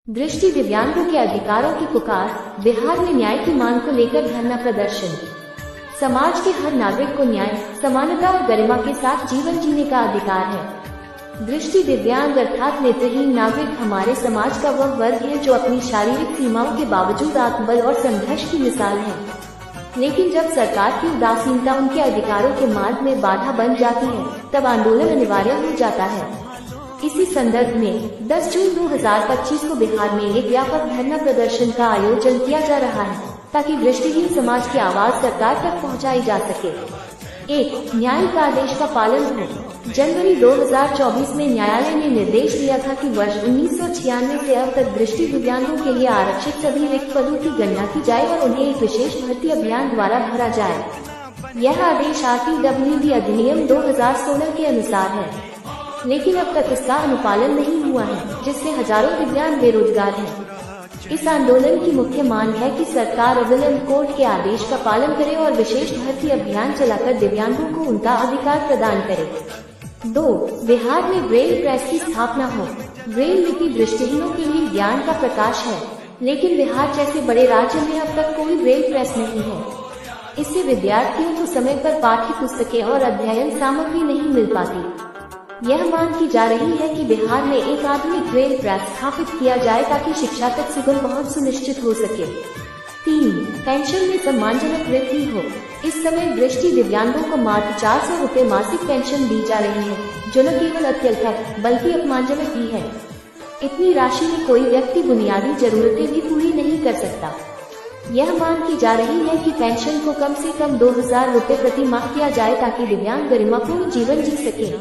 दृष्टि दिव्यांगों के अधिकारों की पुकार। बिहार में न्याय की मांग को लेकर धरना प्रदर्शन। समाज के हर नागरिक को न्याय, समानता और गरिमा के साथ जीवन जीने का अधिकार है। दृष्टि दिव्यांग अर्थात नेत्रहीन नागरिक हमारे समाज का वह वर्ग है जो अपनी शारीरिक सीमाओं के बावजूद आत्मबल और संघर्ष की मिसाल है। लेकिन जब सरकार की उदासीनता उनके अधिकारों के मार्ग में बाधा बन जाती है, तब आंदोलन अनिवार्य हो जाता है। इसी संदर्भ में 10 जून 2025 को बिहार में एक व्यापक धरना प्रदर्शन का आयोजन किया जा रहा है, ताकि दृष्टिहीन समाज की आवाज सरकार तक पहुंचाई जा सके। 1. न्यायिक आदेश का पालन हो। जनवरी 2024 में न्यायालय ने निर्देश दिया था कि वर्ष 1996 से अब तक दृष्टि दिव्यांगों के लिए आरक्षित सभी रिक्त पदों की गणना की जाए और उन्हें एक विशेष भर्ती अभियान द्वारा भरा जाए। यह आदेश RTWD अधिनियम 2016 के अनुसार है, लेकिन अब तक इसका अनुपालन नहीं हुआ है, जिससे हजारों दिव्यांग बेरोजगार हैं। इस आंदोलन की मुख्य मांग है कि सरकार अविलंब कोर्ट के आदेश का पालन करे और विशेष भर्ती अभियान चलाकर दिव्यांगों को उनका अधिकार प्रदान करे। 2. बिहार में ब्रेल प्रेस की स्थापना हो। ब्रेल लिपि दृष्टिहीनों के लिए ज्ञान का प्रकाश है, लेकिन बिहार जैसे बड़े राज्य में अब तक कोई ब्रेल प्रेस नहीं है। इससे विद्यार्थियों को समय पर पाठ्य पुस्तकें और अध्ययन सामग्री नहीं मिल पाती। यह मांग की जा रही है कि बिहार में एक आधुनिक ब्रेल प्रेस स्थापित किया जाए ताकि शिक्षा तक सुगम पहुंच सुनिश्चित हो सके। 3. पेंशन में सम्मानजनक वृद्धि हो। इस समय दृष्टि दिव्यांगों को मात्र 400 रूपए मासिक पेंशन दी जा रही है, जो न केवल अत्यल्प बल्कि अपमानजनक भी है। इतनी राशि में कोई व्यक्ति बुनियादी जरूरतें भी पूरी नहीं कर सकता। यह मांग की जा रही है कि पेंशन को कम से कम 2000 रूपए प्रति माह किया जाए ताकि दिव्यांग गरिमापूर्ण जीवन जी सके।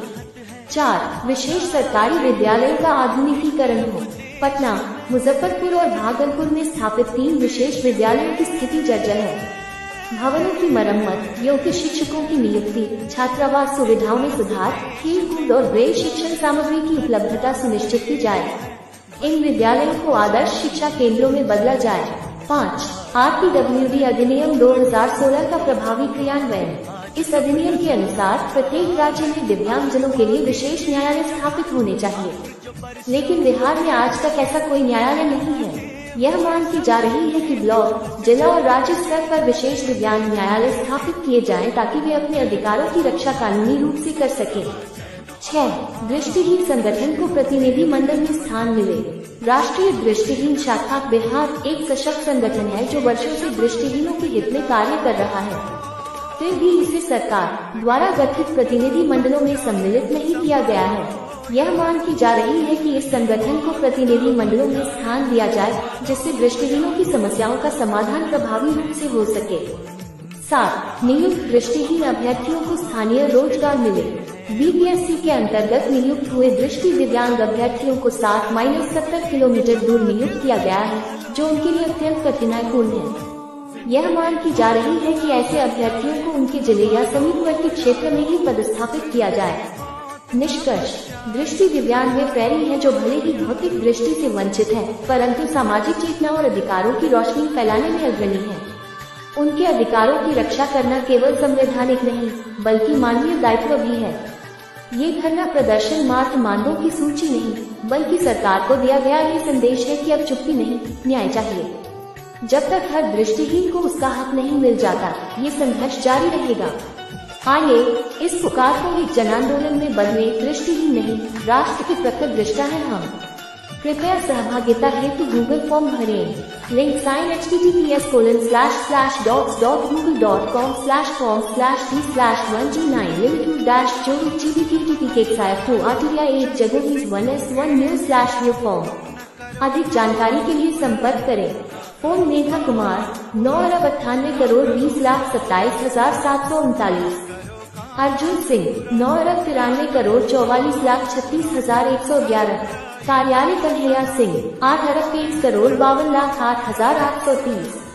4. विशेष सरकारी विद्यालयों का आधुनिकीकरण हो। पटना, मुजफ्फरपुर और भागलपुर में स्थापित 3 विशेष विद्यालयों की स्थिति जर्जर है। भवनों की मरम्मत, योग्य शिक्षकों की नियुक्ति, छात्रावास सुविधाओं में सुधार, खेल कूद और ब्रेल शिक्षण सामग्री की उपलब्धता सुनिश्चित की जाए। इन विद्यालयों को आदर्श शिक्षा केंद्रों में बदला जाए। 5. RTWD अधिनियम 2016 का प्रभावी क्रियान्वयन। इस अधिनियम के अनुसार प्रत्येक राज्य में दिव्यांगजनों के लिए विशेष न्यायालय स्थापित होने चाहिए, लेकिन बिहार में आज तक ऐसा कोई न्यायालय नहीं है। यह मांग की जा रही है कि ब्लॉक, जिला और राज्य स्तर पर विशेष दिव्यांग न्यायालय स्थापित किए जाएं ताकि वे अपने अधिकारों की रक्षा कानूनी रूप से कर सकें। 6. दृष्टिहीन संगठन को प्रतिनिधि मंडल में स्थान मिले। राष्ट्रीय दृष्टिहीन शाखा बिहार एक सशक्त संगठन है जो वर्षों से दृष्टिहीनों के हित में कार्य कर रहा है। फिर भी इसे सरकार द्वारा गठित प्रतिनिधि मंडलों में सम्मिलित नहीं किया गया है। यह मांग की जा रही है कि इस संगठन को प्रतिनिधि मंडलों में स्थान दिया जाए, जिससे दृष्टिहीनों की समस्याओं का समाधान प्रभावी रूप से हो सके। 7. नियुक्त दृष्टिहीन अभ्यर्थियों को स्थानीय रोजगार मिले। BPSC के अंतर्गत नियुक्त हुए दृष्टि दिव्यांग अभ्यर्थियों को 60-70 किलोमीटर दूर नियुक्त किया गया है, जो उनके लिए अत्यंत कठिनाईपूर्ण है। यह मांग की जा रही है कि ऐसे अभ्यर्थियों को उनके जिले या समीपवर्ती क्षेत्र में ही पदस्थापित किया जाए। निष्कर्ष: दृष्टि दिव्यांग वे पैरी हैं जो भले ही भौतिक दृष्टि से वंचित हैं, परंतु सामाजिक चेतना और अधिकारों की रोशनी फैलाने में अग्रणी हैं। उनके अधिकारों की रक्षा करना केवल संवैधानिक नहीं, बल्कि मानवीय दायित्व भी है। ये धरना प्रदर्शन मात्र मांगों की सूची नहीं, बल्कि सरकार को दिया गया ये संदेश है कि अब चुप्पी नहीं, न्याय चाहिए। जब तक हर दृष्टिहीन को उसका हक नहीं मिल जाता, ये संघर्ष जारी रहेगा। आइए इस पुकार को एक जनांदोलन में बदले। दृष्टिहीन नहीं, राष्ट्र के प्रखर दृष्टा है हम। कृपया सहभागिता हेतु गूगल फॉर्म भरें। लिंक साइन https://docs.google.com/form/d/1G9link2-2RTI1 अधिक जानकारी के लिए संपर्क करें। फोन मेघा कुमार 9,98,20,27,739। अर्जुन सिंह 9,93,44,36,111। कार्यालय कन्हैया सिंह 8,01,52,08,830।